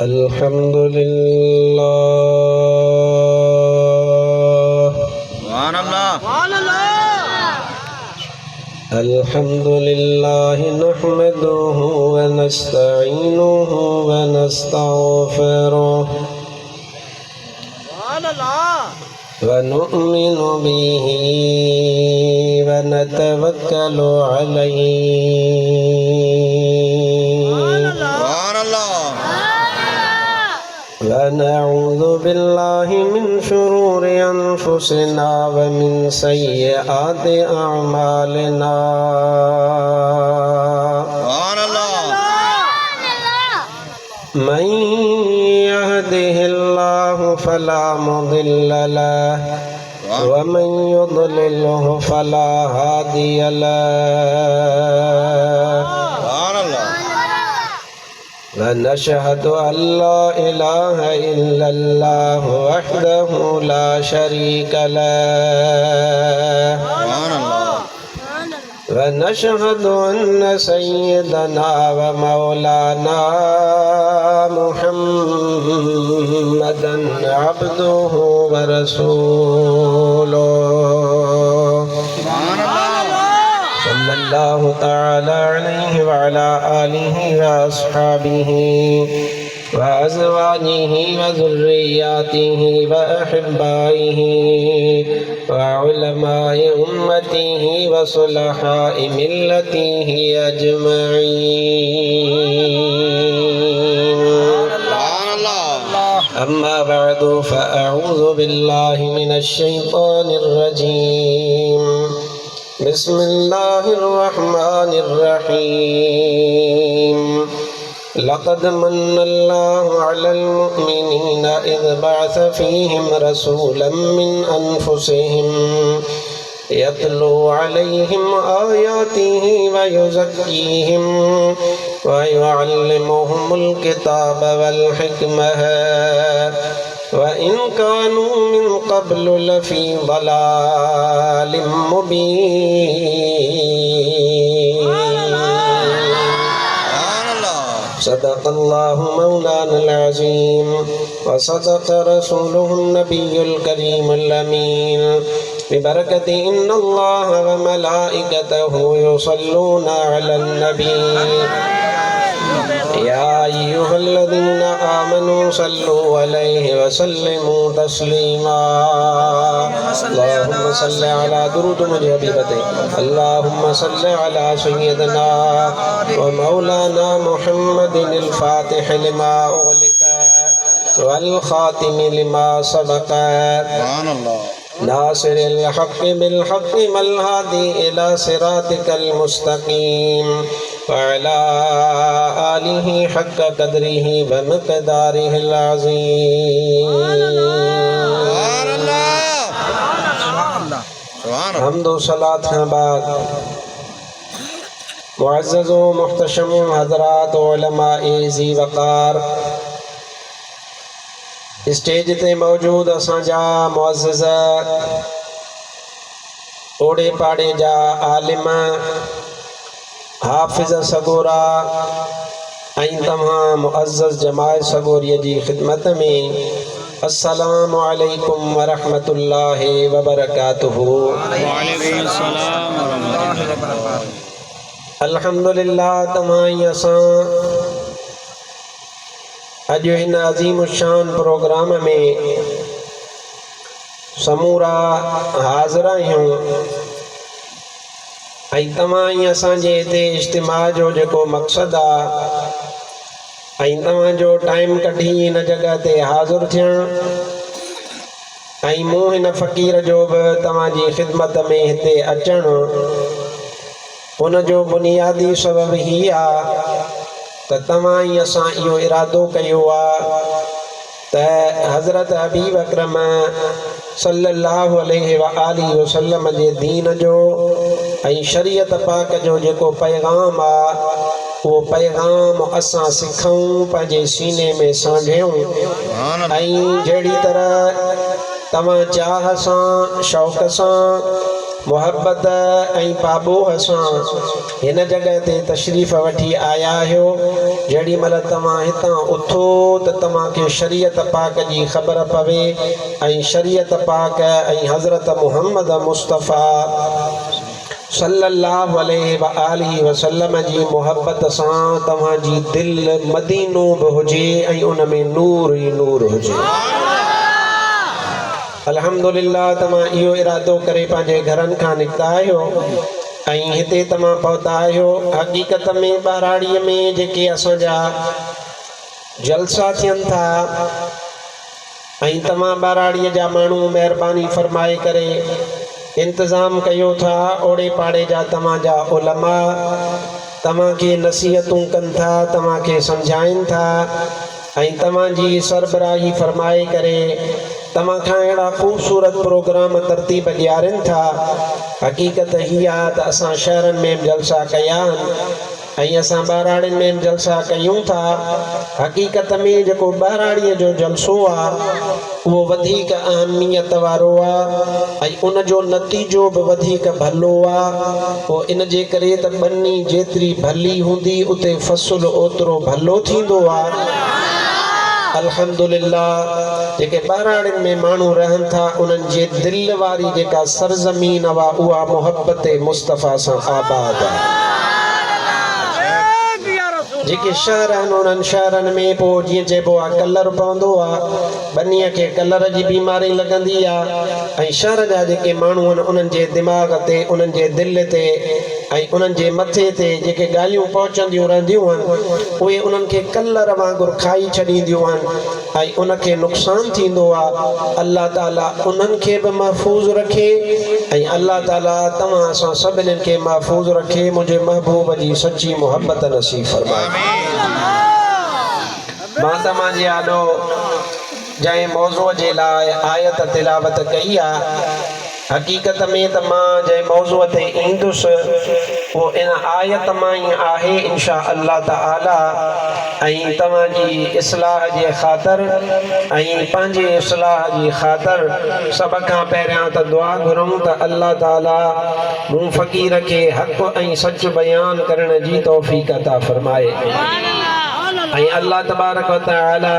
अल्हम्दुलिल्लाह अल्हम्दुलिल्लाह नहमदुहु व नस्तईनुहु व नस्तगफिरुहु व नु'मिनु बिही व नतवक्कलु अलैहि व नऊज़ु बिल्लाहि मिन शुरूरि अनफुसिना व मिन सय्यिआति अअमालिना मन यहदिहिल्लाहु फला मुदिल्ल लहु व मन युद्लिल्हु फला हादिय लहु व नशहदु अल्ला इलाहा इल्लल्लाह वहदहु ला शरीक लहु व नशहदु अन्न सय्यदना व मौलाना मुहम्मदन अब्दुहु व रसूलुहु सल्लल्लाहु तआला अलैहि व अला आलिहि व अस्हाबिहि व अज़वाजिहि व ज़ुर्रिय्यातिहि व अहिब्बाइहि व उलमाए उम्मतिहि व सुलहाए मिल्लतिहि अजमईन। अम्मा बअदु फ़अऊज़ु बिल्लाहि मिनश शैतानिर रजीम। बिस्मिल्लाहिर्रहमानिर्रहीम। लक़द मन्नल्लाहु अलल मुअ्मिनीना इज़ बअस फ़ीहिम रसूलन मिन अनफुसिहिम यतलू अलैहिम आयातिहि व युज़क्कीहिम व युअल्लिमुहुमुल किताब वल हिकमह व इन कानू मिन क़ब्लु लफ़ी ज़लालिम मुबीन। सदक़ल्लाहु मौलानल अज़ीम व सदक़ रसूलुहुन नबियुल करीमुल अमीन। बिबरकति इन्नल्लाह व मलाइकतहु युसल्लूना अलन नबी या अय्युहल्लज़ीना आमनू सल्लु अलैहि व सल्लिमू तस्लीमा। अल्लाहुम्मा सल्लि अला दुरूद मुझे हबीबते अल्लाहुम्मा सल्लि अला सय्यिदना व मौलाना मुहम्मदिनिल फातिह लिमा उग़लिक़ वल ख़ातिम लिमा सबक़ नासिरिल हक़्क़ि बिल हक़्क़ि वल हादी इला सिरातिकल मुस्तक़ीम व अला आलिहि हक़्क़ क़द्रिहि व मिक़दारिहिल अज़ीम। हम्द व सलात के बाद मुअज़्ज़ज़ व मुहतशम हज़रात उलमाए ज़ी वक़ार स्टेज ते मौजूद असांजा मुअज़्ज़ज़ ओड़े पाड़े जा आलिम हाफ़िज़ सगोरा ऐं तमाम मुअज़्ज़ज़ जमात सगोरीअ जी ख़िदमत में अस्सलामु अलैकुम व रहमतुल्लाहि व बरकातुहू। अल्हम्दुलिल्लाह तमाम असां अज इन अज़ीम शान प्रोग्राम में समूरा हाज़िर आहियूं ऐं तमाम असांजे हिते इज्तिमा जो जेको मक़सदु आहे ऐं तव्हांजो टाइम कढी इन जॻह ते हाज़िर थियणु ऐं मूं हिन फ़क़ीर जो बि तव्हांजी ख़िदमत में हिते अचणु उन जो बुनियादी सबबु ही आहे त तव्हां ई असां इहो इरादो कयो आहे त हज़रत हबीब अकरम सल्लल्लाहु अलैहि व आलिहि वसल्लम जे दीन जो ऐं शरीयत पाक जो जेको पैगाम आहे वो पैगाम असां सिखूं पंहिंजे सीने में सांझियूं ऐं जहिड़ी तरह तव्हां चाह सां शौक़ सां मुहब्बत ऐं पाबोह सां हिन जगह ते तशरीफ़ वठी आया आहियो। जेॾी महिल तव्हां हितां उथो त तव्हांखे शरीयत पाक जी ख़बर पवे ऐं शरीयत पाक ऐं हज़रत मुहम्मद मुस्तफ़ा सल्लल्लाहु अलैहि व आलिहि वसल्लम जी मोहब्बत सां तव्हांजी दिलि मदीनो बि हुजे ऐं उन में नूर ई नूर हुजे। अल्हम्दुलिल्लाह तव्हां इहो इरादो करे पंहिंजे घरनि खां निकिता आहियो ऐं हिते तव्हां पहुता आहियो। हक़ीक़त में ॿाराड़ीअ में जेके असांजा जलसा थियनि था ऐं तव्हां ॿाराड़ीअ जा माण्हू महिरबानी फरमाए करे इंतज़ाम कयो था। ओड़े पाड़े जा तव्हांजा उलमा तव्हांखे नसीहतूं कनि था, तव्हांखे सम्झाइनि था ऐं तव्हांजी सरबराही फरमाए करे तव्हां खां अहिड़ा ख़ूबसूरत प्रोग्राम तरतीब ॾियारनि था। हक़ीक़त हीअ आहे त असां शहरनि में जलसा कया आहिनि ऐं असां ॿाराड़ियुनि में जलसा कयूं था। हक़ीक़त में जेको ॿाराड़ीअ जो जलसो आहे उहो वधीक अहमियत वारो आहे ऐं उन जो नतीजो बि वधीक भलो आहे। पोइ इन जे करे त ॿनी जेतिरी भली हूंदी उते फ़सुलु ओतिरो भलो थींदो आहे। अल्हम्दुलिल्लाह जेके ॿाराड़ियुनि में माण्हू रहनि था उन्हनि जे दिलि वारी जेका सरज़मीन आहे उहा मोहब्बत मुस्तफ़ा सां आबाद आहे। जेके शहर आहिनि उन्हनि शहरनि में पोइ जीअं चइबो आहे कलर पवंदो आहे, ॿनीअ खे कलर जी बीमारी लॻंदी आहे ऐं शहर जा जेके माण्हू आहिनि उन्हनि जे दिमाग़ ते, उन्हनि जे दिलि ते ऐं उन्हनि जे मथे ते जेके ॻाल्हियूं पहुचंदियूं रहंदियूं आहिनि उहे उन्हनि खे कलर वांगुरु खाई छॾींदियूं आहिनि ऐं उनखे नुक़सानु थींदो आहे। अल्लाह ताला उन्हनि खे बि महफ़ूज़ रखे ऐं अल्लाह ताला तव्हां असां सभिनीनि खे महफ़ूज़ रखे। मुंहिंजे महबूब जी सची मोहब्बत नसीब फरमाए। मां तव्हांजे आॾो जंहिं मौज़ूअ जे लाइ आयत तिलावत कई आहे, हक़ीक़त में त मां जंहिं मौज़ूअ ते ईंदुसि उहो इन आयत मां ई आहे इंशा अल्लाह ताला। ऐं तव्हांजी इस्लाह जे ख़ातिर ऐं पंहिंजे इस्लाह जी ख़ातिर सभ खां पहिरियां त दुआ घुरूं त अल्लाह ताला मूं फ़क़ीर खे हक़ ऐं सच बयान करण जी तौफ़ीक़ अता फरमाए ऐं अल्लाह तबारक व तआला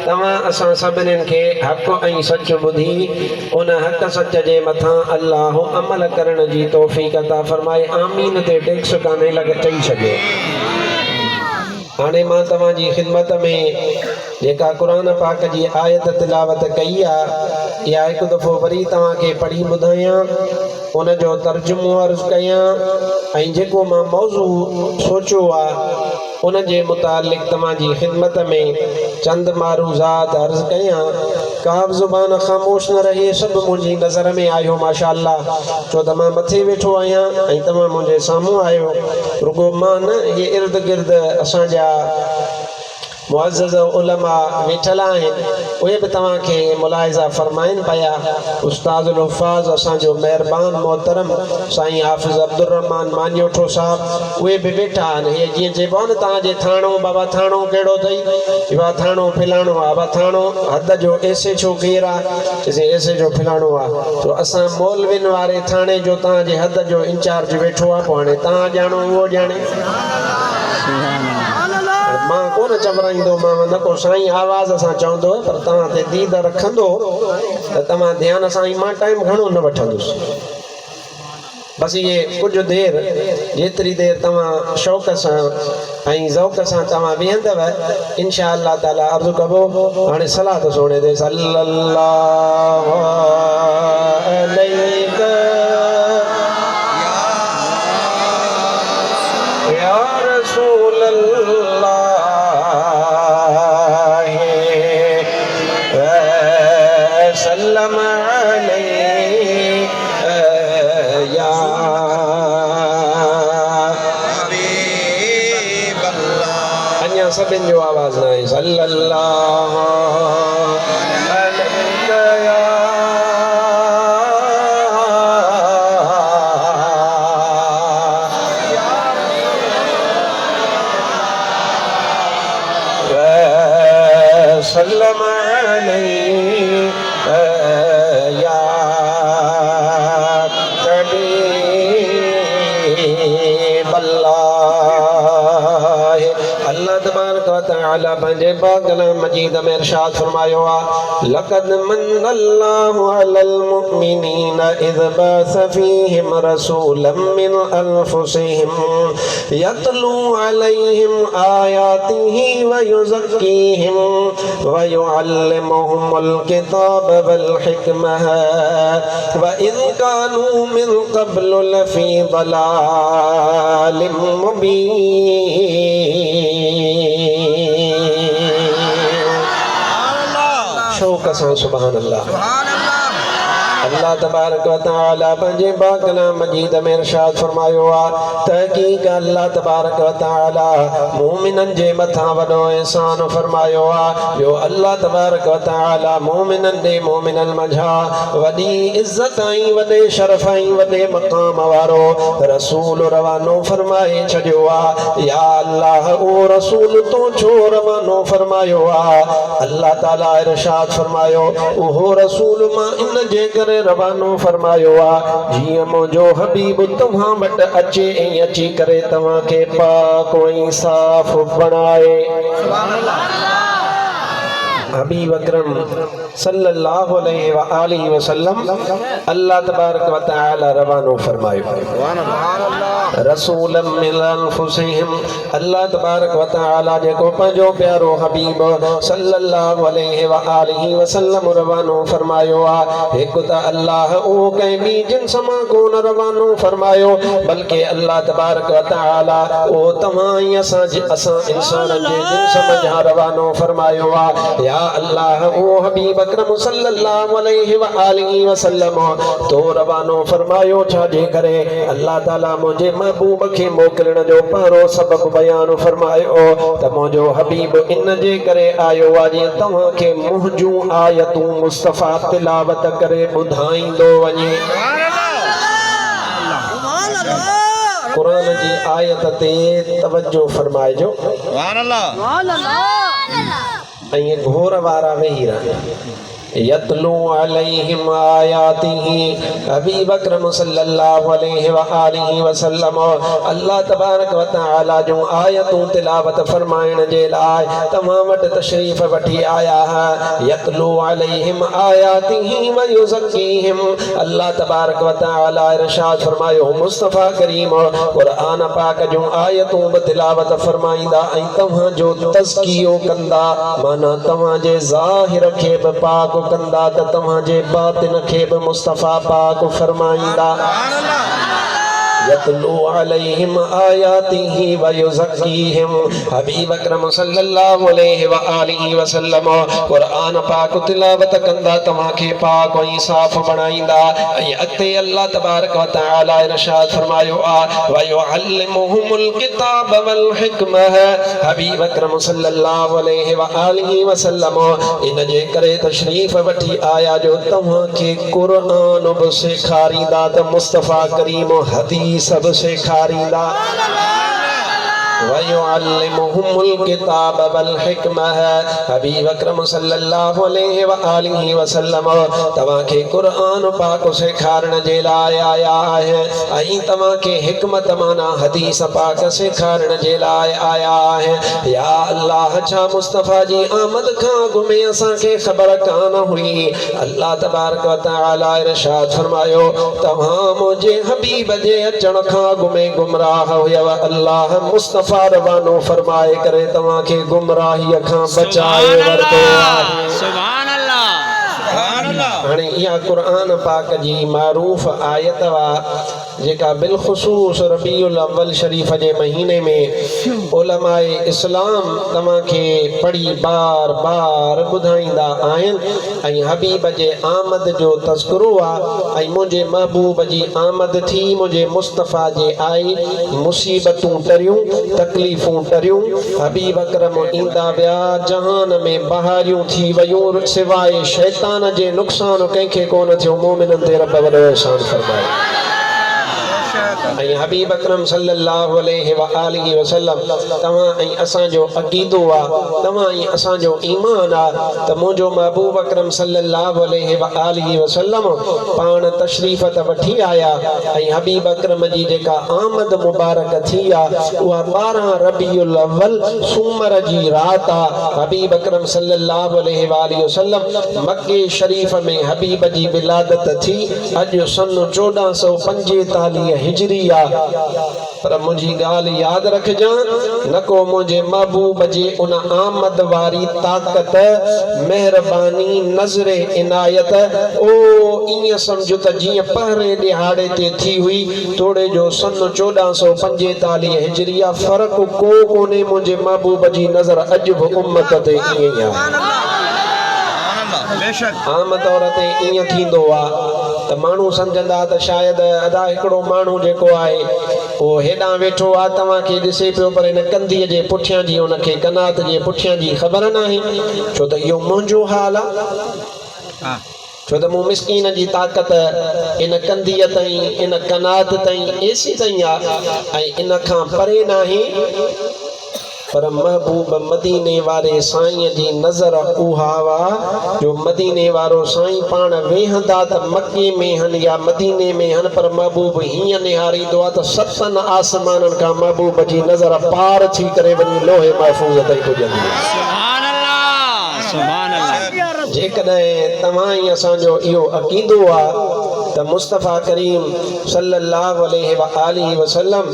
तव्हां असां सभिनीनि खे हक़ ऐं सच ॿुधी उन हक़ सच जे मथां अल्लाह अमल करण जी तौफ़ीक़ अता फरमाए। आमीन ते टेक्स कान्हे लॻ चई छॾियो। हाणे मां तव्हांजी ख़िदमत में जेका क़ुरान पाक जी आयत तिलावत कई आहे इहा हिकु दफ़ो वरी तव्हांखे पढ़ी ॿुधायां, उन जो तर्जुमो अर्ज़ु कयां ऐं जेको मां मौज़ू सोचियो आहे उन जे मुतालिक़ तव्हांजी ख़िदमत में चंद मारूज़ात अर्ज़ु कयां। का बि ज़ुबान ख़ामोश न रहे, सभु मुंहिंजी नज़र में आयो माशाअल्लाह, छो त मां मथे वेठो आहियां ऐं तव्हां मुंहिंजे साम्हूं आहियो। रुगो मां न, इहे इर्द गिर्द असांजा मुअज़्ज़ज़ उलमा वेठल आहिनि, उहे बि तव्हांखे मुलाहिज़ा फरमाइनि पिया। उस्तादुल हुफ़ाज़ असांजो महिरबान मोहतरम साईं हाफ़िज़ अब्दुर रहमान मांजोठो साहब उहे बि वेठा आहिनि। इहे जीअं चइबो आहे न तव्हांजे थाणो बाबा थाणो कहिड़ो अथई, बाबा थाणो फिलाणो आहे, बाबा थाणो हद जो एसे छो केरु आहे, एसे जो फिलाणो आहे। तो असां मौलविन वारे थाणे जो तव्हांजे हद जो इंचार्ज वेठो आहे, पोइ हाणे तव्हां ॼाणो उहो ॼाणे। मां कोन चवराईंदो मां न को साईं आवाज़ सां चवंदो, पर तव्हां ते दीद रखंदो त तव्हां ध्यान सां ई मां टाइम घणो न वठंदुसि। बसि इहे कुझु देरि जेतिरी देरि तव्हां शौक़ सां ऐं ज़ौक़ सां तव्हां वेहंदव इंशा अल्लाह ताला अर्ज़ु कबो। हाणे सलात सोणे ते सल्लल्लाहु अलैहि या रसूल अल्लाह सल्लम अलैहि या हबीब अल्लाह। अञा सभिनि जो आवाज़ न आहे। सल्लल्लाहु अलैहि या सल्लम अलैहि या हबीब अल्लाह। अल्लाह तबारक व तआला पंहिंजे पाक कलाम मजीद में इरशाद फरमायो आहे लक़द मन्नल्लाहु अलल मुमिनीना इज़ बअस फीहिम रसूलन मिन अनफुसिहिम यतलू अलैहिम आयातिही व युज़क्कीहिम व युअल्लिमुहुमुल किताब वल हिकमह व इन कानू मिन क़ब्लु लफ़ी ज़लालिम मुबीन। शौक़ सां सुभान अल्लाह। अल्लाह तबारक व तआला पंहिंजे पाक कलाम मजीद में इरशाद फरमायो आहे तहक़ीक़ अल्लाह तबारक व तआला मोमिननि जे मथां वॾो एहसान फरमायो आहे जो अल्लाह तबारक व तआला मोमिननि ॾे मोमिननि मंझां वॾी इज़त ऐं वॾे शरफ़ ऐं वॾे मक़ाम वारो रसूल रवानो फरमाए छॾियो आहे। या अल्लाह उहो रसूल तो छो रवानो फरमायो आहे? अल्लाह ताला इरशाद फरमायो उहो रसूल मां इन जे करे रवानो फरमायो आहे जीअं मुंहिंजो हबीब तव्हां वटि अचे ऐं अची करे तव्हांखे पाक ऐं साफ़ बणाए। हबीब अकरम सल्लल्लाहु अलैहि व आलिहि वसल्लम अल्लाह तबारक व तआला रवानो फरमायो रसूलन मिन अनफुसिहिम। अल्लाह तबारक व तआला जेको पंहिंजो प्यारो हबीब सल्लल्लाहु अलैहि व आलिहि वसल्लम रवानो फरमायो आहे हिकु त अल्लाह उहो कंहिं ॿी जिन्स मां कोन रवानो फरमायो बल्कि अल्लाह तबारक व तआला उहो तव्हां ऐं असां इंसाननि जे जिन्स मंझां रवानो फरमायो आहे। या अल्लाह उहो हबीब अकरम सल्लल्लाहु अलैहि व आलिहि वसल्लम तो रवानो फरमायो छाजे करे अल्लाह ताला मुंहिंजे महबूब खे मोकिलण जो पहिरो सबब बयान फरमायो त मुंहिंजो हबीब इन जे करे आयो आहे जीअं तव्हांखे मुंहिंजूं आयतूं मुस्तफ़ा तिलावत करे ॿुधाईंदो वञे। क़ुरान जी आयत ते तवज्जो फरमाइजो ऐं घोर वारा वेही रहनि यतलू अलैहिम आयातिही। हबीब अकरम सल्लल्लाहु अलैहि व आलिहि वसल्लम अल्लाह तबारक व तआला जो आयतूं तिलावत फरमाइण जे लाइ तव्हां वटि तशरीफ़ वठी आया है। यतलू अलैहिम आयातिही व युज़क्कीहिम। अल्लाह तबारक व तआला इरशाद फरमायो मुस्तफ़ा करीम क़ुरान पाक जो आयतूं बि तिलावत फरमाईंदा ऐं तव्हां जो तज़कियो कंदा माना तव्हां जे ज़ाहिर खे बि पाक कंदा त तव्हांजे बातिन खे बि मुस्तफ़ा पाक फरमाईंदा। यतलू अलैहिम आयातिही व युज़क्कीहिम। हबीब अकरम सल्लल्लाहु अलैहि व आलिहि वसल्लम क़ुरान पाक तिलावत कंदा तव्हांखे पाक ऐं साफ़ बणाईंदा ऐं अॻिते अल्लाह तबारक व तआला इरशाद फरमायो आहे व युअल्लिमुहुमुल किताब वल हिकमह। हबीब अकरम सल्लल्लाहु अलैहि व आलिहि वसल्लम इन जे करे तशरीफ़ वठी आया जो तव्हांखे क़ुरान बि सेखारींदा त मुस्तफ़ा करीम हदीस सब सेखारींदा वयुअल्लिमुहुमुल किताब वल हिकमह। हबीब अकरम सल्लल्लाहु अलैहि व आलिहि वसल्लम तव्हांखे क़ुरान पाक सेखारण जे लाइ आया आहे ऐं तव्हांखे हिकमत माना हदीस पाक सेखारण जे लाइ आया आहे। या अल्लाह छा मुस्तफ़ा जी आमद खां अॻु में असांखे ख़बर कान हुई? अल्लाह तबारक व तआला इरशाद फरमायो तव्हां मुंहिंजे हबीब जे अचण खां अॻु में गुमराह हुयव। अल्लाह मुस्तफ़ा रवानो फरमाए करे तव्हांखे गुमराहीअ खां बचाए वरितो आहे। सुभान अल्लाह सुभान अल्लाह। हाणे इहा क़ुरान पाक जी मारूफ़ आयत आहे जेका बिलख़ुसूस रबीउल अव्वल शरीफ़ जे महीने में उलमाए इस्लाम तव्हांखे पढ़ी बार बार ॿुधाईंदा आहिनि ऐं हबीब जे आमद जो तज़किरो आहे ऐं मुंहिंजे महबूब जी आमद थी मुंहिंजे मुस्तफ़ा जे आई मुसीबतूं टरियूं तकलीफ़ूं टरियूं हबीब अकरम ईंदा विया जहान में बहारियूं थी वयूं सिवाय शैतान जे नुक़सान कंहिंखे कोन थियो। मोमिननि ते रब वॾो एहसान फरमाए। ऐं हबीब अकरम सल्लल्लाहु अलैहि व आलिहि वसल्लम तव्हां ऐं असांजो अक़ीदो आहे, तव्हां ऐं असांजो ईमान आहे त मुंहिंजो महबूब अकरम सल्लल्लाहु अलैहि व आलिहि वसल्लम पाण तशरीफ़ त वठी आया ऐं हबीब अकरम जी जेका आमद मुबारक थी आहे उहा 12 रबीउल अव्वल सूमर जी रात आहे। हबीब अकरम सल्लल्लाहु अलैहि व आलिहि वसल्लम मक्के शरीफ में हबीब जी विलादत थी अॼु सन 1445 हिजरी आहे। पर मुंहिंजी ॻाल्हि यादि रखजांइ न को मुंहिंजे महबूब जे उन आमद वारी ताक़त मेहरबानी नज़रे इनायत ओ ईअं सम्झो त जीअं पहिरें ॾिहाड़े ते थी हुई तोड़े जो सन 1445 हिजरी आहे। फ़र्क़ु को कोन्हे, मुंहिंजे महबूब जी नज़र अॼु बि उम्मत ते ईअं ई आहे। आम तौर ते ईअं थींदो आहे त माण्हू सम्झंदा त शायदि अदा हिकिड़ो माण्हू जेको आहे उहो हेॾां वेठो आहे तव्हांखे ॾिसे पियो पर हिन कंधीअ जे पुठियां जी हुनखे कनात जे पुठियां जी ख़बर नाहे, छो त इहो मुंहिंजो हाल आहे, छो त मूं मिसकीन जी ताक़त इन कंधीअ ताईं इन कनात ताईं एसी ताईं आहे ऐं इन खां परे नाहे। पर महबूब मदीने वारे साईं जी नज़र उहा हुआ जो मदीने वारो साईं पाण वेहंदा त मक्के में हन या मदीने में हन, पर महबूब हीअं निहारींदो आहे त 7 आसमाननि खां महबूब जी नज़र पार थी करे वञी लोहे महफूज़ ताईं पुॼंदी आहे। जेकॾहिं तव्हां ई असांजो इहो अक़ीदो आहे त मुस्तफ़ा करीम सल्लल्लाहु अलैहि व आलिहि वसल्लम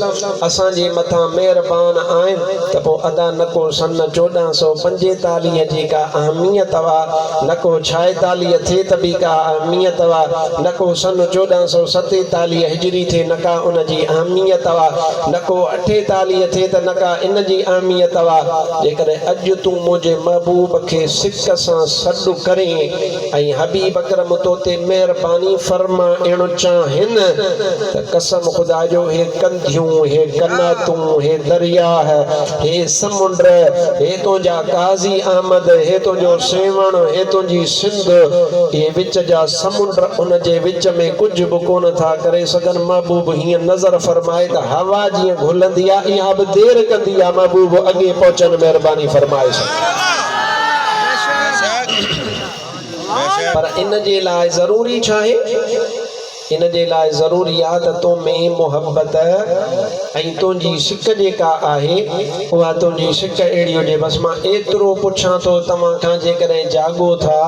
असांजे मथां महिरबान आहिनि त पोइ अदा न को सन 1445 जी का अहमियत आहे, न को 46 थिए त बि का अहमियत आहे, न को सन 1447 हिजरी थिए न का उन जी अहमियत आहे, न को 48 थिए त न का इन जी अहमियत आहे। जेकॾहिं अॼु तूं मुंहिंजे महबूब खे सिक सां सॾु करे ऐं हबीब अकरम तो ते महिरबानी फरमा अहिड़ो चाहिनि त कसम ख़ुदा जो हे कंधियूं हे कनातूं हे दरिया हे समुंड हे तुंहिंजा काज़ी अहमद हे तुंहिंजो सेवण हे तुंहिंजी सिंध हे विच जा समुंड उन जे विच में कुझु बि कोन था करे सघनि। महबूब हीअं नज़र फरमाए त हवा जीअं घुलंदी आहे इहा बि देरि कंदी आहे, महबूब अॻे पहुचनि महिरबानी फरमाए पर इन जे लाइ ज़रूरी छा आहे, इन जे लाइ ज़रूरी आहे त तो में मोहब्बत ऐं तुंहिंजी सिक जेका आहे उहा तुंहिंजी सिक अहिड़ी हुजे। बसि मां एतिरो पुछां थो तव्हां खां, जेकॾहिं जागो था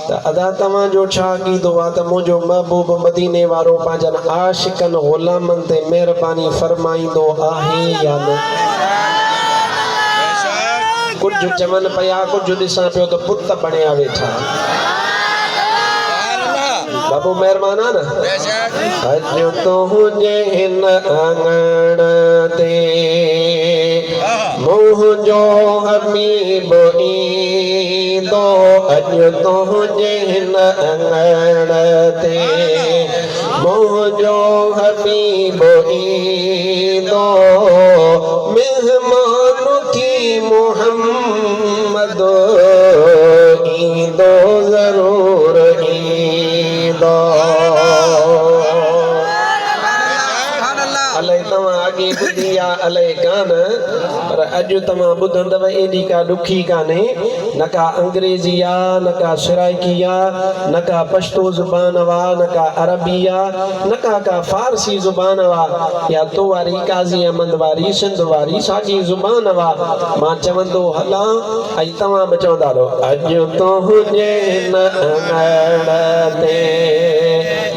त अदा तव्हांजो छा अक़ीदो आहे त मुंहिंजो महबूब मदीने वारो पंहिंजनि आशिकनि ग़ुलामनि ते महिरबानी फरमाईंदो आहे या न? कुझु चवनि पिया, कुझु ॾिसां पियो त पुत बणिया वेठा। बाबू महिरबान आहे न। अॼु तुंहिंजे हिन आंगण ते मुंहिंजो हबीब ईंदो, अॼु तुंहिंजे हिन आंगण ते मुंहिंजो हबीब ईंदो, मेहमान थी मोहम्मद ईंदो ज़रूर ईंदो। अलाए तव्हां अॻे ॿुधी आहे अलाए कान, पर अॼु तव्हां ॿुधंदव एॾी का ॾुखी कान्हे, न का अंग्रेज़ी आहे न का सराइकी आहे न का पश्तो ज़ुबान आहे न का अरबी आहे न का फारसी ज़ुबान आहे या तो वारी काज़ी अहमद वारी सिंध वारी साॻी ज़ुबान आहे। मां चवंदो हलां ऐं तव्हां बि चवंदा रहो। अॼु तुंहिंजे न ते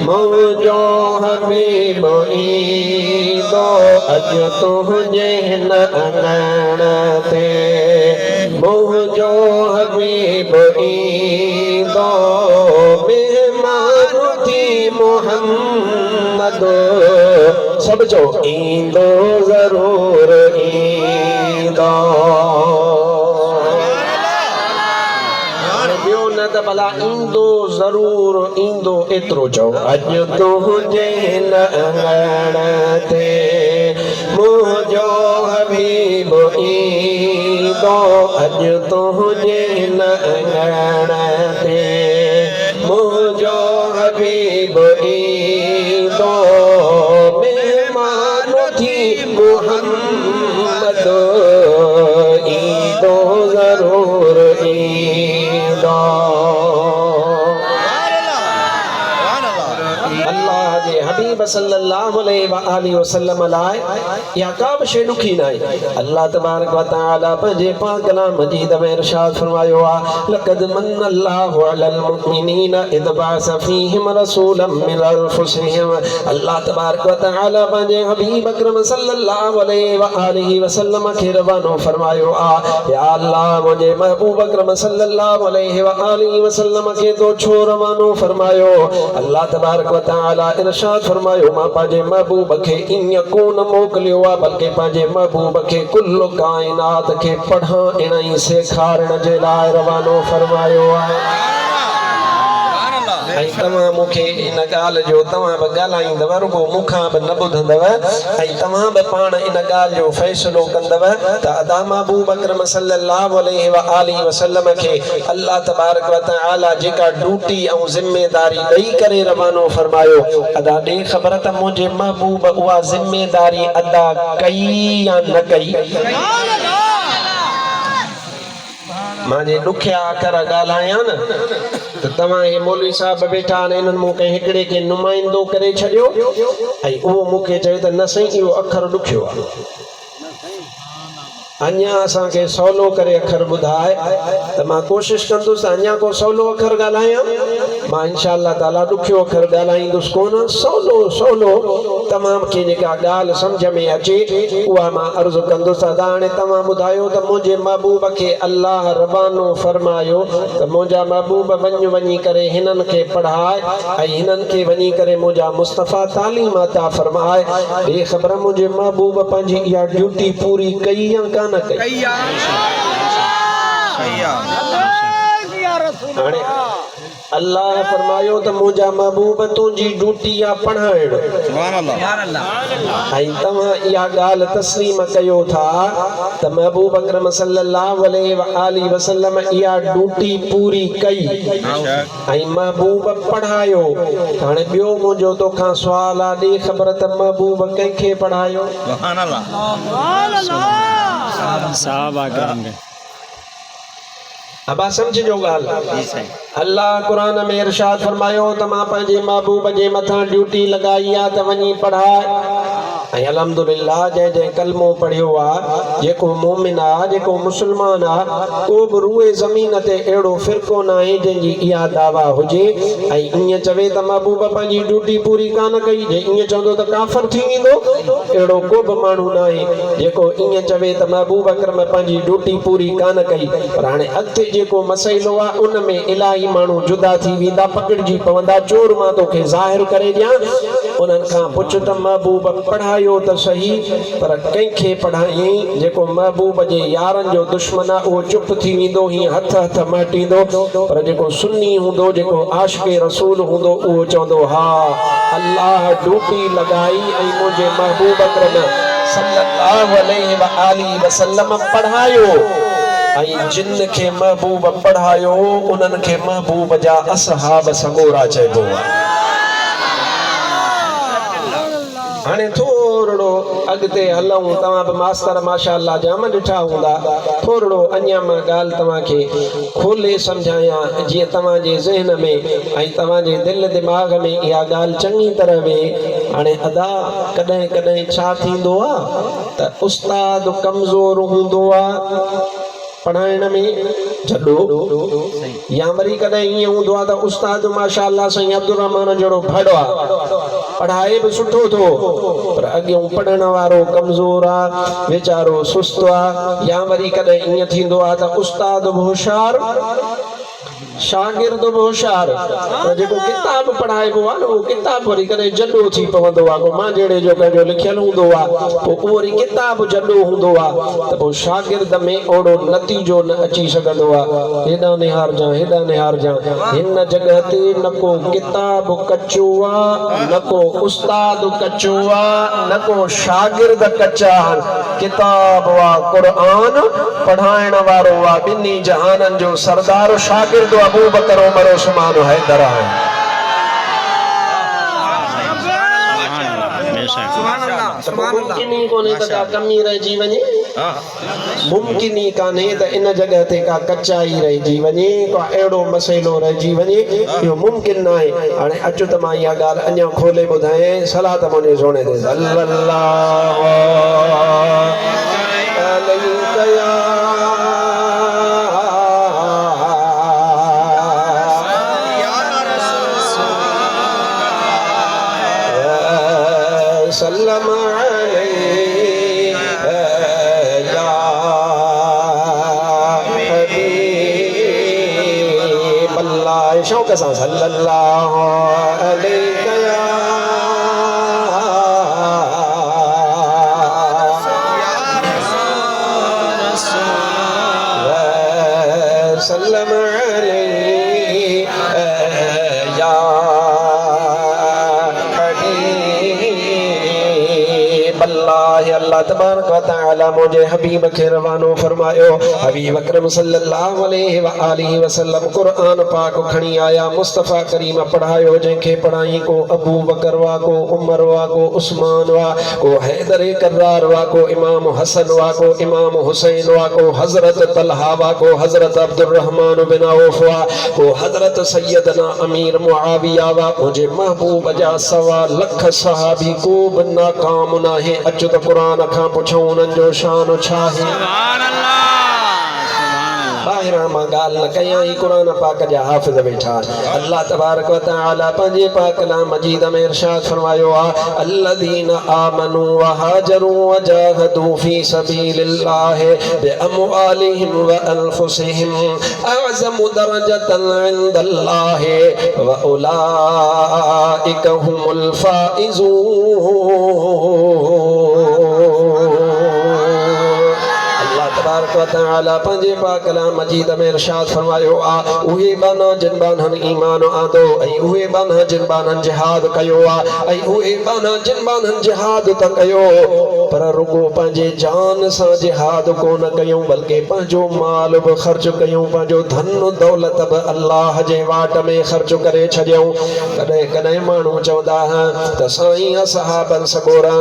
मुंहिंजो हबीब ईंदो, अॼु तुंहिंजे हिन आंगण ते मुंहिंजो हबीब ईंदो, मेहमान थी मोहम्मद सभु चओ ईंदो ज़रूर ईंदो। त भला ईंदो ज़रूर ईंदो एतिरो चओ। अॼु तुंहिंजे हिन आंगण ते मुंहिंजो हबीब ईंदो, अॼु तुंहिंजे हिन आंगण ते मुंहिंजो हबीब ईंदो, हबीब सल्लल्लाहु अलैहि वसल्लम लाए या का बि शइ ॾुखी न आहे। अल्लाह तबारक व तआला पंहिंजे पाक कलाम मजीद में इरशाद फरमायो आहे लक़द मन्नल्लाहु अलल मुमिनीन इज़ बअस फीहिम रसूलन मिन अनफुसिहिम। अल्लाह तबारक व तआला पंहिंजे हबीब अकरम सल्लल्लाहु अलैहि वसल्लम खे रवानो फरमायो आहे या अल्लाह मुंहिंजे महबूब अकरम सल्लल्लाहु अलैहि वसल्लम खे तो छो रवानो फरमायो। अल्लाह तबारक व तआला इरशाद फरमायो मां पंहिंजे महबूब खे इन कोन मोकिलियो आहे बल्कि पंहिंजे महबूब खे कुल काइनात खे पढ़ण ऐं सेखारण जे लाइ रवानो फरमायो आहे। तव्हां मूंखे इन ॻाल्हि जो तव्हां बि ॻाल्हाईंदव रुगो मूंखां बि न ॿुधंदव ऐं तव्हां बि पाण इन ॻाल्हि जो फ़ैसिलो कंदव त अदा महबूब अकरम सल्लल्लाहु अलैहि वसल्लम खे अल्लाह तबारक व तआला जेका ड्यूटी ऐं ज़िम्मेदारी ॾेई करे रवानो फरमायो अदा ॾे ख़बर त मुंहिंजे महबूब उहा ज़िम्मेदारी अदा कई या न कई। मांजे ॾुखिया अखर ॻाल्हायां न त तव्हां हे मौलवी साहब वेठा आहिनि इन्हनि मूंखे हिकिड़े खे नुमाइंदो करे छॾियो ऐं उहो मूंखे चयो त न साईं इहो अखर ॾुखियो आहे अञा असांखे सवलो करे अखर ॿुधाए त मां कोशिशि कंदुसि अञा को सवलो अखर ॻाल्हायां मां इंशा अल्लाह ताला ॾुखियो अखर ॻाल्हाईंदुसि कोन सवलो तव्हांखे जेका ॻाल्हि सम्झ में अचे उहा मां अर्ज़ु कंदुसि। अदा हाणे तव्हां ॿुधायो त मुंहिंजे महबूब खे अल्लाह रवानो फरमायो त मुंहिंजा महबूब वञी करे हिननि खे पढ़ाए ऐं हिननि खे वञी करे मुंहिंजा मुस्तफ़ा तालीम अता फरमाए हे ख़बर मुंहिंजे महबूब पंहिंजी इहा ड्यूटी पूरी कई या कान कई। अल्लाह फरमायो त मुंहिंजा महबूब तुंहिंजी ड्यूटी आहे पढ़ाइण ऐं तव्हां इहा ॻाल्हि तस्लीम कयो था त महबूब अकरम सल्लल्लाहु अलैहि वसल्लम इहा ड्यूटी पूरी कई ऐं महबूब पढ़ायो। हाणे ॿियो मुंहिंजो तोखां सुवाल आहे ॾे ख़बर त महबूब कंहिंखे पढ़ायो। अबा समझो ॻाल्हि अल्लाह कुरान में इरशाद फरमायो त मां पंहिंजे महबूब जे मथां ड्यूटी लॻाई आहे त वञी पढ़ाए ऐं अल्हम्दुलिल्लाह जंहिं कलमो पढ़ियो आहे जेको मोमिन आहे जेको मुस्लमान आहे को बि रूए ज़मीन ते अहिड़ो फ़िरक़ो न आहे जंहिंजी इहा दावा हुजे ऐं ईअं चवे त महबूब पंहिंजी ड्यूटी पूरी कान कई जे ईअं चवंदो त काफ़िर थी वेंदो अहिड़ो को बि माण्हू न आहे जेको ईअं चवे त महबूब अकरम पंहिंजी ड्यूटी पूरी कान कई। पर हाणे अॻिते जेको मसइलो आहे उन में इलाही माण्हू जुदा थी वेंदा पकड़जी पवंदा। चोर मां तोखे ज़ाहिर करे ॾियां उन्हनि खां पुछ त महबूब पढ़ायो त सही पर कंहिंखे पढ़ाई जेको महबूब जे यारनि जो दुश्मन आहे उहो चुप थी वेंदो हीअं हथ मटींदो पर जेको सुन्नी हूंदो जेको आशिक़े रसूल हूंदो उहो चवंदो हा अल्लाह ड्यूटी लॻाई ऐं मुंहिंजे महबूब अकरम सल्लल्लाहु अलैहि वसल्लम पढ़ायो ऐं जिन खे महबूब पढ़ायो उन्हनि खे महबूब जा असहाब सगोरा चइबो आहे। हाणे थोरो अॻिते हलूं तव्हां बि मास्तर माशाअल्लाह जाम ॾिठा हूंदा थोरो अञा मां ॻाल्हि तव्हांखे खोले सम्झायां जीअं तव्हांजे ज़हन में ऐं तव्हांजे दिलि दिमाग़ में इहा ॻाल्हि चङी तरह वेहे। हाणे अदा कॾहिं कॾहिं छा थींदो आहे त उस्ताद कमज़ोर हूंदो आहे पढ़ाइण में जॾो या वरी कॾहिं ईअं हूंदो आहे त उस्ताद माशाअल्लाह साईं अब्दुल रहमान जहिड़ो भड़ो आहे पढ़ाए बि सुठो थो पर अॻियों पढ़ण वारो कमज़ोर आहे वीचारो सुस्त आहे। या वरी कॾहिं ईअं थींदो आहे त उस्ताद बि होशियारु शागिर्द बि होशियारु पर जेको किताब पढ़ाइबो आहे न उहो किताब वरी कॾहिं जॾो थी पवंदो आहे को मां जहिड़े जो कंहिंजो लिखियलु हूंदो आहे पोइ उहो वरी किताब जॾो हूंदो आहे त पोइ शागिर्द में ओड़ो नतीजो न अची सघंदो आहे। हेॾां निहारजां हिन जॻह ते न को किताब कचो आहे न को उस्ताद कचो आहे न को शागिर्द कचा आहिनि किताब आहे क़ुरान पढ़ाइण वारो आहे ॿिन्ही जहाननि जो सरदार शागिर्द अबू बकर उमर उस्मान हैदर है। मुमकिन ही कोने त का कमी रहिजी वञे मुमकिन ही कान्हे त इन जगह ते का कचाई रहिजी वञे का अहिड़ो मसइलो रहिजी वञे इहो मुमकिन न आहे हाणे अचो त मां इहा ॻाल्हि अञा खोले ॿुधायां सलात मुंहिंजे सोणे ते सल्लल्लाहु अलैहि सल्लम या हबीब अल्लाह शौक़ सां सल्लल्लाहु अलैहि सल्लम या अल्लाह तबारक व तआला मुझे हबीब के रवानो फरमायो हबीब अकरम सल्लल्लाहु अलैहि व आलिहि वसल्लम कुरान पाक खणी आया मुस्तफा करीम पढ़ायो जंखे पढ़ाई को अबू बकर वा को उमर वा को उस्मान वा को हैदर कर्रार वा को इमाम हसन वा को इमाम हुसैन वा को हजरत तलहा वा को हजरत अब्दुर रहमान बिन औफ वा को हजरत सैयदना अमीर मुआविया वा मुझे महबूब जा सवा लख सहाबी को बि नाकाम नाहे अचो त कुरान खां पुछूं उन्हनि जो शान छा आहे सुभान अल्लाह ॿाहिरां मां ॻाल्हि न कयां ही कुरान पाक जा हाफ़िज़ वेठा अल्लाह तबारक व तआला पंहिंजे पाक कलाम मजीद में इरशाद फरमायो आहे अल्लज़ीना आमनू व हाजरू व जाहदू फी सबीलिल्लाह बिअमवालिहिम व अनफुसिहिम अअज़मु दरजतन इंदल्लाह व उलाइका हुमुल फाइज़ून तबारक व तआला पंहिंजे पाक कलाम मजीद में इरशाद फरमायो आ उहे बाना जिन बाननि ईमान आंदो ऐं उहे बाना जिन बाननि जिहाद कयो आ ऐं उहे बाना जिन बाननि जिहाद त कयो पर रुगो पंहिंजे जान सां जिहाद कोन कयूं बल्कि पंहिंजो माल बि ख़र्च कयूं पंहिंजो धन दौलत बि अल्लाह जे वाट में ख़र्च करे छॾियऊं कॾहिं कॾहिं माण्हू चवंदा त साईं असहाबनि सॻोरा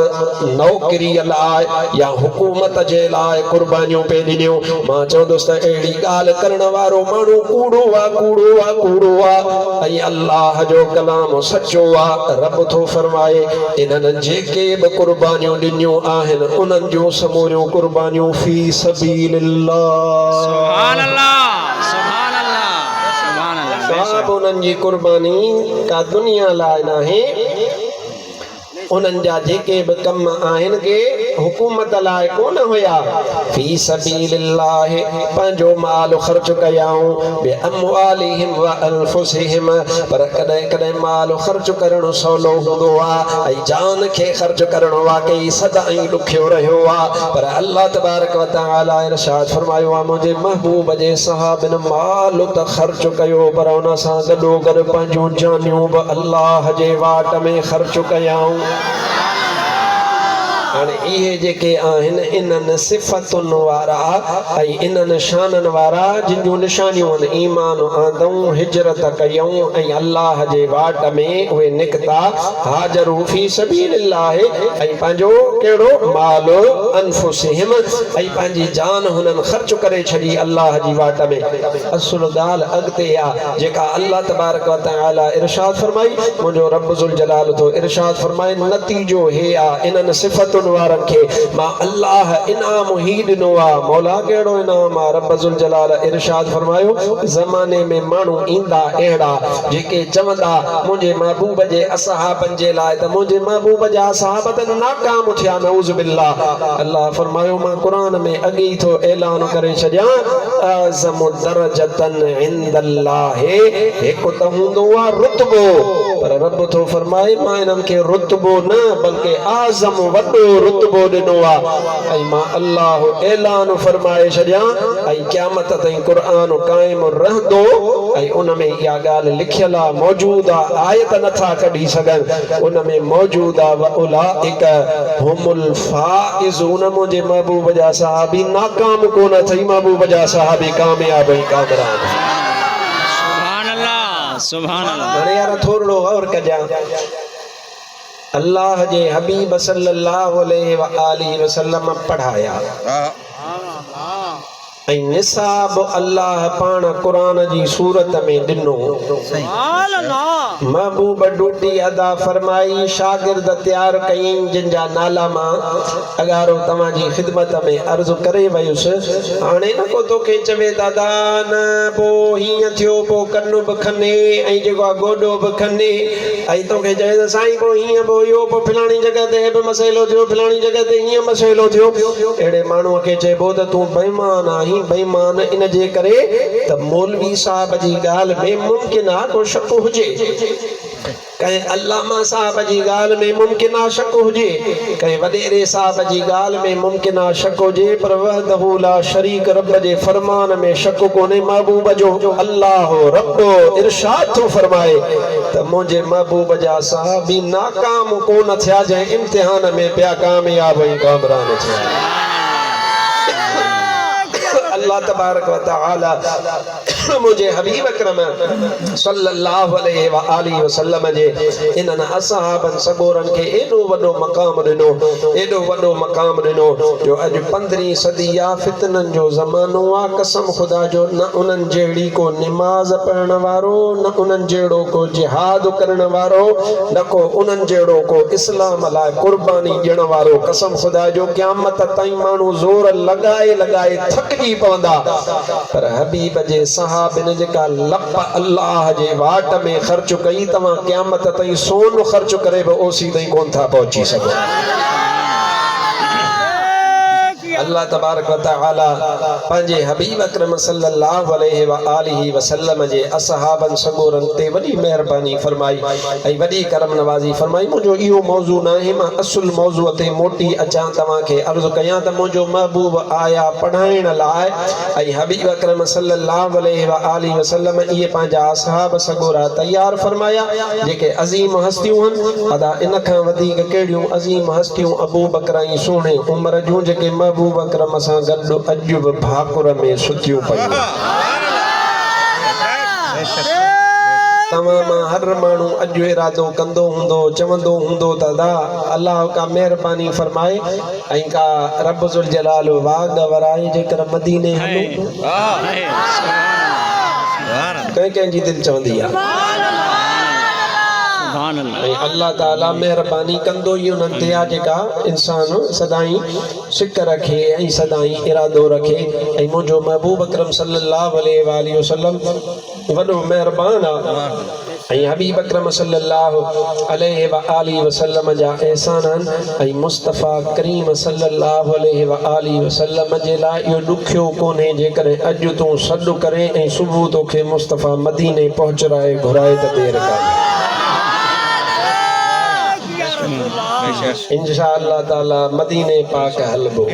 नौकरीअ लाइ या हुकूमत जे लाइ कुर्बानियूं पे ॾिनियूं मां चवंदुसि त अहिड़ी ॻाल्हि करण वारो माण्हू कूड़ो आहे ऐं अल्लाह जो कलाम सचो आहे रब थो फरमाए इन्हनि जेके बि कुर्बानियूं ॾिनियूं आहिनि उन्हनि जूं समूरियूं कुर्बानियूं फी सबीलिल्लाह सुभान अल्लाह सुभान अल्लाह सुभान अल्लाह सब उन्हनि जी कुर्बानी का दुनिया लाइ नाहे उन्हनि जा जेके बि कम आहिनि के हुकूमत लाइ कोन हुया फी सबीलिल्लाह पंहिंजो माल ख़र्च कयाऊं बिअमवालिहिम व अनफुसिहिम पर कॾहिं कॾहिं माल ख़र्च करणु सवलो हूंदो आहे ऐं जान खे ख़र्च करणु वाकई सदाईं ॾुखियो रहियो आहे पर अल्लाह तबारक व तआला इरशाद फरमायो आहे मुंहिंजे महबूब जे सहाबनि माल त ख़र्च कयो पर उन सां गॾो गॾु पंहिंजूं जानियूं बि अल्लाह जे वाट में ख़र्च कयाऊं हाणे इहे जेके आहिनि इन्हनि सिफ़तुनि वारा ऐं इन्हनि शाननि वारा जिन जूं निशानियूं आहिनि ईमान आंदऊं हिजरत कयूं ऐं अल्लाह जे वाट में उहे निकिता हाजरू फी सबीलिल्लाह ऐं पंहिंजो कहिड़ो माल अनफुसिहिम ऐं पंहिंजी जान हुननि ख़र्च करे छॾी अल्लाह जी वाट में असुल ॻाल्हि अॻिते आहे जेका अल्लाह तबारक व तआला इरशाद फरमाई मुंहिंजो रब ज़ुल जलाल थो इरशाद फरमाए नतीजो हे आहे इन्हनि सिफ़तुनि वारनि खे मां अल्लाह इनाम ही ॾिनो आहे मौला कहिड़ो इनाम आहे रब ज़ुल जलाल इरशाद फरमायो ज़माने में माण्हू ईंदा अहिड़ा जेके चवंदा मुंहिंजे महबूब जे असहाबनि जे लाइ त मुंहिंजे महबूब जा असहाब त नाकाम थिया नऊज़ बिल्लाह अल्लाह फरमायो मां क़ुरान में अॻे ई थो ऐलान करे छॾियां अज़मु दरजतन इंदल्लाह हिकु त हूंदो आहे रुतबो पर रब थो फरमाए मां इन्हनि खे रुतबो न बल्कि आज़म वॾो रुतबो ॾिनो आहे ऐं मां अल्लाह ऐलान फरमाए छॾियां ऐं क़यामत ताईं क़ुरान क़ाइम रहंदो ऐं उन में इहा ॻाल्हि लिखियल आहे मौजूद आहे आयत नथा कढी सघनि उन में मौजूद आहे व उलाइका हुमुल फाइज़ून मुंहिंजे महबूब जा सहाबी नाकाम कोन अथई महबूब जा सहाबी कामयाब ऐं कामरान सुभान अल्लाह सुभान अल्लाह हाणे यार थोरो और कजां अल्लाह जे हबीब सल्लल्लाहु अलैहि वसल्लम पढ़ाया ऐं निसाब अल्लाह पाण कुरान जी सूरत में दिनो महबूब ड्यूटी अदा फरमाई शागिर्द तैयार कयईं जिन जा नाला मां अगारो तव्हांजी खिदमत में अर्ज करे वयुसि हाणे न को तोखे चवे दादा न पोइ हीअं थियो पोइ कनु बि खने ऐं जेको आहे गोॾो बि खने ऐं तोखे चवे त साईं पोइ हीअं पोइ इहो पोइ फलाणी जॻह ते बि मसइलो थियो फलाणी जॻह ते हीअं मसइलो थियो अहिड़े माण्हूअ खे चइबो त तूं बेईमान आहीं बेईमान इन जे करे त मौलवी साहब जी ॻाल्हि में मुमकिन आहे को शक हुजे कहीं अल्लामा साहब जी ॻाल्हि में मुमकिन आहे शक हुजे कहीं वॾेरे साहब जी ॻाल्हि में मुमकिन आहे शक हुजे पर वहदहू ला शरीक रब जे फरमान में शक कोन्हे महबूब जो अल्लाह रब इरशाद थो फरमाए त मुंहिंजे महबूब जा सहाबी नाकाम कोन थिया जंहिं इम्तिहान में पिया कामयाब ऐं कामरान थिया अल्लाह तबारक व तआला मुझे हबीब अकरम सल्लल्लाहु अलैहि वसल्लम जे इन्हनि असहाबन सगोरन खे एॾो वॾो मक़ाम ॾिनो जो अॼु 15वीं सदी आहे फितननि जो ज़मानो आहे कसम ख़ुदा जो न उन्हनि जहिड़ी को निमाज़ पढ़ण वारो न उन्हनि जहिड़ो को जिहाद करण वारो न को उन्हनि जहिड़ो को इस्लाम लाइ कुर्बानी ॾियण वारो कसम ख़ुदा जो क़यामत ताईं माण्हू ज़ोर लॻाए थकिजी पवंदा पर हबीब जे सहाबिन जेका लप अल्लाह जे वाट में ख़र्च कई तव्हां क़यामत ताईं सोन ख़र्च करे बि ओसी ताईं कोन था पहुची सघो अल्लाह तबारक व तआला पंहिंजे हबीब अकरम सल्लल्लाहु अलैहि वसल्लम जे असहाबन सगोरन ते वॾी महिरबानी फरमाई ऐं वॾी करम नवाज़ी फरमाई मुंहिंजो इहो मौज़ू न आहे मां असुल मौज़ू ते मोटी अचां तव्हांखे अर्ज़ु कयां त मुंहिंजो महबूब आया पढ़ाइण लाइ ऐं हबीब अकरम सल्लल्लाहु अलैहि वसल्लम इहे पंहिंजा असहाब सगोरा तैयार फरमाया जेके अज़ीम हस्तियूं आहिनि अदा इन खां वधीक कहिड़ियूं अज़ीम हस्तियूं अबू बकर ऐं सोणे उमिरि जूं जेके महबूब अकरम सां गॾु अॼु बि भाकुर में सुतियूं पयूं तव्हां मां हर माण्हू अॼु इरादो कंदो हूंदो चवंदो हूंदो त दा अल्लाह का महिरबानी फरमाए ऐं का रब ज़ुल जलाल वाग वराए जेकर मदीने हलूं कंहिंजी दिलि चवंदी आहे अल्लाह ताला मेहरबानी कंदो ई उन्हनि ते आहे जेका इंसान सदाई सिक रखे ऐं सदाई इरादो रखे ऐं मुंहिंजो महबूब अकरम सल्लल्लाहु अलैहि वसल्लम वॾो महिरबान आहे ऐं हबीब अकरम सल्लल्लाहु अलैहि वसल्लम जा एहसान आहिनि ऐं मुस्तफ़ा करीम सल्लल्लाहु अलैहि वसल्लम जे लाइ इहो ॾुखियो कोन्हे जेकॾहिं अॼु तूं सॾु करे ऐं सुबुह तोखे मुस्तफ़ा मदीने पहुचाए घुराए त देरि कान्हे इंशाअल्लाह ताला मदीने पाक हलबो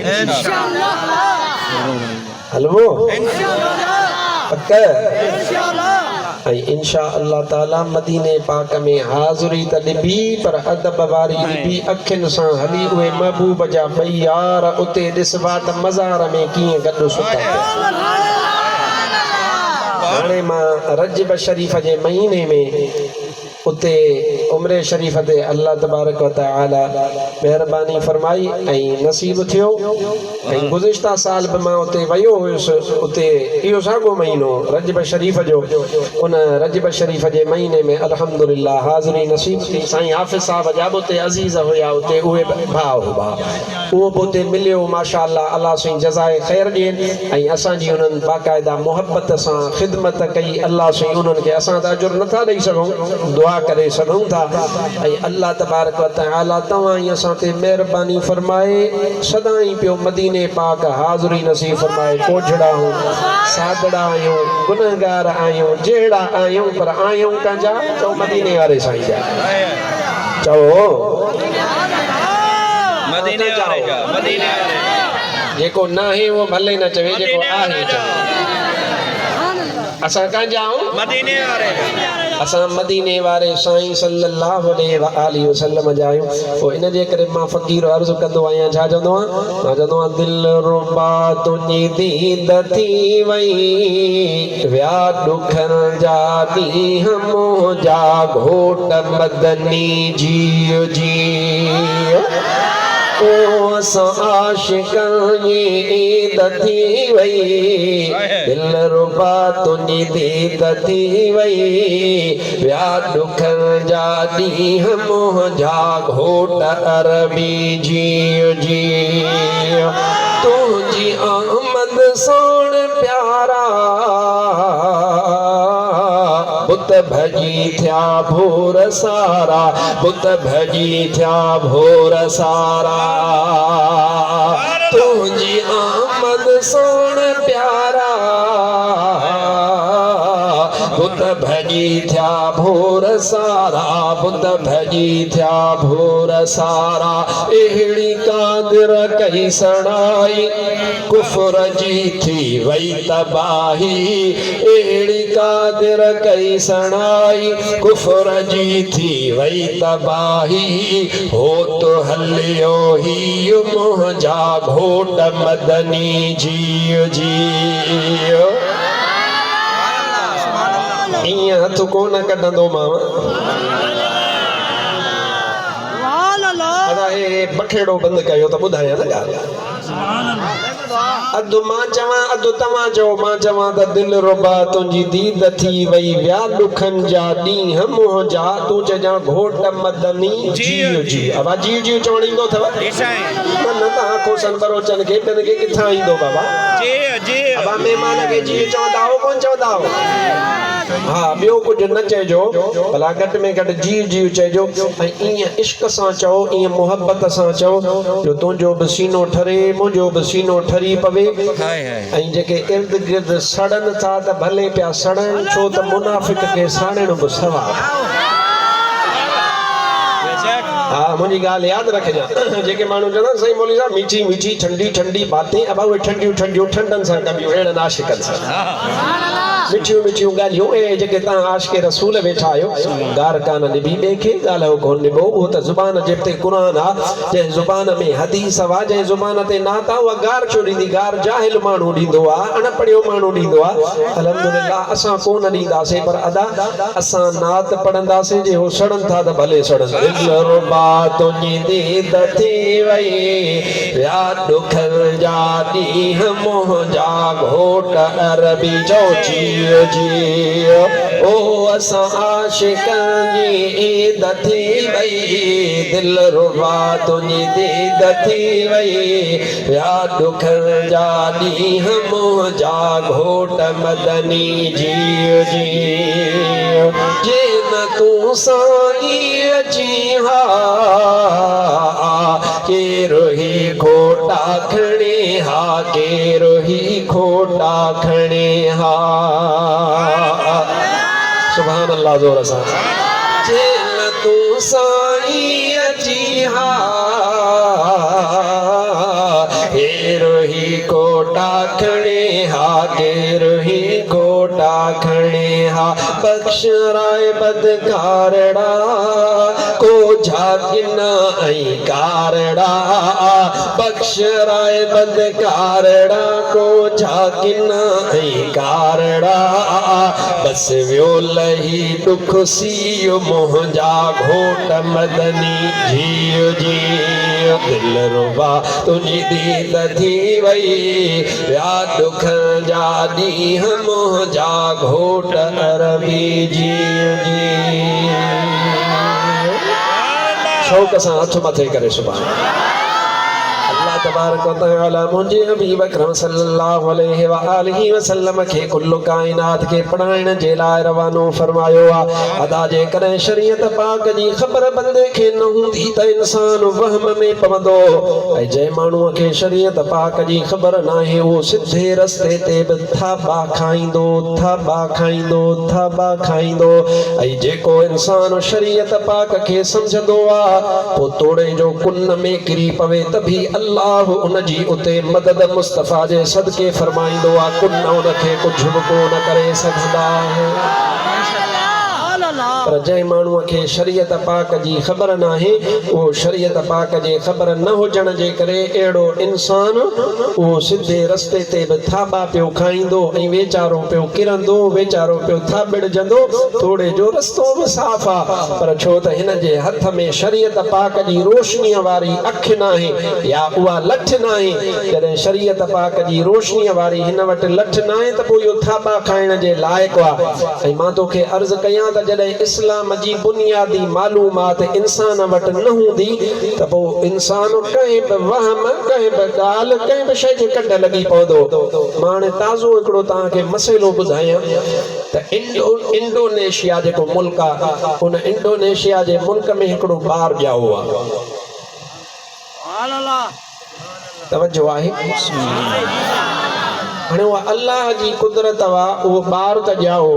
पक्का ऐं इंशाअल्लाह ताला मदीने पाक में हाज़िरी त ॾिबी पर अदब वारी ॾिबी अखियुनि सां हली उहे महबूब जा ॿई यार उते ॾिसबा त मज़ार में कीअं गॾु सुता हाणे मां रजब शरीफ़ जे महीने में उते उम्रे शरीफ़ ते अल्लाह तबारक व तआला मेहरबानी फरमाई ऐं नसीब थियो ऐं गुज़िश्ता साल बि मां उते वियो हुयुसि उते इहो साॻियो महीनो रजब शरीफ़ जो उन रजब शरीफ़ जे महीने में अल्हम्दुलिल्लाह हाज़िरी नसीब थी साईं हाफ़िज़ साहब जा बि उते अज़ीज़ हुया उते उहे भाउ हुआ उहो बि उते मिलियो माशाअल्लाह अल्लाह साईं जज़ाए ख़ैर ॾियनि ऐं असांजी उन्हनि बाक़ाइदा मुहबत सां ख़िदमत कई अल्लाह साईं उन्हनि खे असां त अजुर नथा ॾेई सघूं दुआ करे सघूं था ऐं अल्लाह तबारक व तआला तव्हां ई असां ते महिरबानी फरमाए सदाई पियो मदीने पाक हाज़िरी नसीब फरमाए कोझड़ा आहियूं सादड़ा आहियूं गुनहगार आहियूं जहिड़ा आहियूं पर आहियूं कंहिंजा चओ मदीने वारे साईं जा चओ मदीने वारे जा मदीने वारे जेको न आहे उहो भले न चवे जेको आहे चवे असां कहाँ जाऊं मदीने वारे असां मदीने वारे साईं सल्लल्लाहु अलैहि वसल्लम जा आहियूं पोइ इन जे करे मां फ़क़ीर अर्ज़ु कंदो आहियां छा चवंदो आहियां मां चवंदो आहियां दिलि रुबा तुंहिंजी दीद थी वई विया ॾुखनि जा ॾींहं मुंहिंजा घोट मदनी जीउ जी ओ असां आशिक़नि जी ईद थी वई दिलि रुबा तुंहिंजी दीद थी वई विया ॾुखनि जा ॾींहं मुंहिंजा घोट अरबी जीउ जी तुंहिंजी आमद सोण प्यारा बुत भजी थिया भोर सारा बुत भजी थिया भोर सारा तुंहिंजी आमद सोण प्यारा बुत भजी थिया भोर सारा बुत भजी थिया भोर सारा अहिड़ी कादिर कई सड़ाई कुफर जी थी वई तबाही अहिड़ी कादिर कई सड़ाई कुफर जी थी वई तबाही हो तो हलियो ही मुंहिंजा घोट मदनी जीउ जी ईअं हथ कोन कढंदो मां अदा हे बखेड़ो बंदि कयो त ॿुधायां न ॻाल्हि अधु मां चवां अधु तव्हां चओ मां चवां त दिलि रुबा तुंहिंजी दीद थी वई विया ॾुखनि जा ॾींहं मुंहिंजा तूं चइजां घोट मदनी जीउ जी अबा जीउ जी चवण ईंदो अथव न त आखो सन बरोचन खे ॿियनि खे किथां ईंदो बाबा अबा महिमान खे जीउ चवंदा हो कोन चवंदा हो हा ॿियो कुझु न चइजो भला घटि में घटि जीउ जीउ चइजो ऐं ईअं इश्क सां चओ ईअं मुहबत सां चओ जो तुंहिंजो बि सीनो ठरे मुंहिंजो बि सीनो ठरी पवे ऐं जेके इर्द गिर्द सड़नि था त भले पिया सड़नि छो त मुनाफ़िक खे साड़ण बि सवाबु हा मुंहिंजी ॻाल्हि यादि रखजांइ जेके माण्हू चवंदा साईं मौलवी साहब मीठी मीठी ठंडी ठंडी बातें अब उहे ठंडियूं ठंडियूं ठंडनि सां कबियूं अहिड़नि आशिक़नि सां मिठियूं मिठियूं ॻाल्हियूं ऐं जेके तव्हां आशिक़े रसूल वेठा आहियो गार कान निभी ॿिए खे ॻाल्हायो कोन निभो उहो त ज़ुबान जे ते क़ुर आहे जंहिं ज़ुबान में हदीस आहे जंहिं ज़ुबान ते नात आहे उहा गार छो ॾींदी गार जाहिल माण्हू ॾींदो आहे अणपढ़ियो माण्हू ॾींदो आहे अल्हम्दुलिल्लाह असां कोन ॾींदासीं पर अदा असां नात पढ़ंदासीं जे हो सड़नि था त भले सड़नि तुंहिंजी दीद थी वई विया ॾुखनि जा ॾींहं मुंहिंजा घोट अरबी चओ जीउ जी ओ असां आशिक़नि जी ईद थी वई दिलि रुबा तुंहिंजी दीद थी वई विया ॾुखनि जा ॾींहं मुंहिंजा घोट मदनी जीउ जी जे न तूं साईं अची हा केरो ही खोटा खणे हा केरो ही खोटा खणे हा सुभान अल्लाह जोर सां जे न तूं साईं अची हा केरो ही खोटा खणे हा केरो ही खोटा खणे हा बख्श राय बदकारड़ा को झाकिन ऐं कारड़ा बख्श राय बदकारड़ा को झाकिन ऐं कारड़ा बस वियो लही दुख सीयो मुंहिंजा घोट मदनी जीउ जी दिलि रुबा तुंहिंजी दीद थी वई विया ॾुखनि जा ॾींहं मुंहिंजा घोट अरबी जीउ जी शौक़ सां हथ मथे करे सुभाणे अल्लाह तबारक व तआला मुंहिंजे हबीब अकरम सल्लल्लाहु अलैहि व आलिहि वसल्लम खे कुल्ल काइनात खे पढ़ाइण जे लाइ रवानो फरमायो आहे अदा जे करे शरीयत पाक जी ख़बर बंदे खे न हूंदी त इंसान वहम में पवंदो ऐं जंहिं माण्हूअ खे शरीयत पाक जी ख़बर नाहे उहो सिधे रस्ते ते बि थाबा खाईंदो ऐं जेको इंसान शरीयत पाक खे सम्झंदो आहे पोइ तोड़े जो कुन में किरी पवे त बि अल्लाह अल्लाह उन जी उते मदद मुस्तफ़ा जे सदके फरमाईंदो आहे कुन उनखे कुझु बि कोन करे सघंदा आहिनि पर जंहिं माण्हूअ खे शरीयत पाक जी ख़बर नाहे उहो शरीयत पाक जे ख़बर न हुजण जे करे अहिड़ो इंसान उहो सिधे रस्ते ते बि थाॿा पियो खाईंदो ऐं वेचारो पियो किरंदो वेचारो पियो थाॿिड़जंदो थोरे जो रस्तो बि साफ़ आहे पर छो त हिन जे हथ में शरीयत पाक जी रोशनीअ वारी अखि नाहे या उहा लठ नाहे जॾहिं शरीयत पाक जी रोशनीअ वारी हिन वटि लठ नाहे त पोइ इहो थाॿा खाइण जे लाइक़ु आहे ऐं मां तोखे अर्ज़ु कयां त जॾहिं इस्लाम जी बुनियादी मालूमात इंसान वटि न हूंदी त पोइ इंसान कंहिं बि वहम कंहिं बि ॻाल्हि कंहिं बि शइ जे कंड लॻी पवंदो मां हाणे ताज़ो हिकिड़ो तव्हांखे मसइलो ॿुधायां त इंडोनेशिया जेको मुल्क आहे उन इंडोनेशिया जे मुल्क में हिकिड़ो ॿारु ॼाओ आहे तवजो आहे हाणे उहा अल्लाह जी कुदरत आहे उहो ॿारु त ॼाओ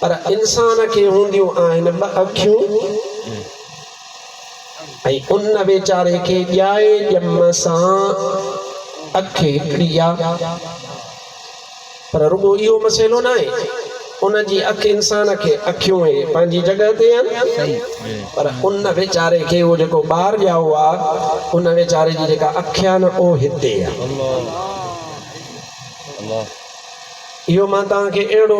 पर इंसान खे हूंदियूं आहिनि ॿ अखियूं ऐं उन वेचारे खे ॼाए ॼम सां अखि हिकिड़ी आहे पर रुॻो इहो मसइलो न आहे उन जी अखि इंसान खे अखियूं पंहिंजी जॻह ते आहिनि पर उन वेचारे खे उहो जेको ॿारु ॼाओ आहे उन वेचारे जी जेका अखि आहे न उहो हिते आहे इहो मां तव्हांखे अहिड़ो